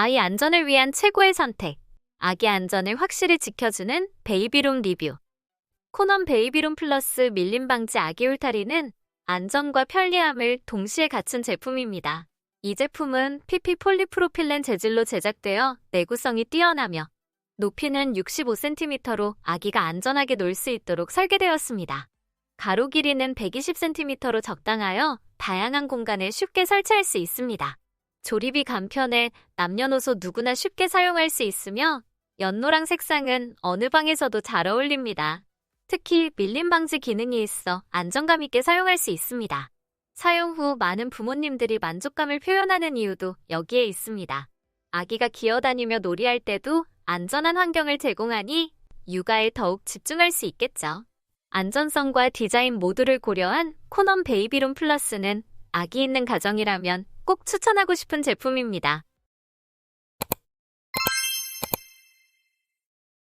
아이 안전을 위한 최고의 선택. 아기 안전을 확실히 지켜주는 베이비룸 리뷰. 코넌 베이비룸 플러스 밀림 방지 아기 울타리는 안전과 편리함을 동시에 갖춘 제품입니다. 이 제품은 PP 폴리프로필렌 재질로 제작되어 내구성이 뛰어나며 높이는 65cm로 아기가 안전하게 놀 수 있도록 설계되었습니다. 가로 길이는 120cm로 적당하여 다양한 공간에 쉽게 설치할 수 있습니다. 조립이 간편해 남녀노소 누구나 쉽게 사용할 수 있으며 연노랑 색상은 어느 방에서도 잘 어울립니다. 특히 밀림 방지 기능이 있어 안정감 있게 사용할 수 있습니다. 사용 후 많은 부모님들이 만족감을 표현하는 이유도 여기에 있습니다. 아기가 기어다니며 놀이할 때도 안전한 환경을 제공하니 육아에 더욱 집중할 수 있겠죠. 안전성과 디자인 모두를 고려한 코넌 베이비룸 플러스는 아기 있는 가정이라면 꼭 추천하고 싶은 제품입니다.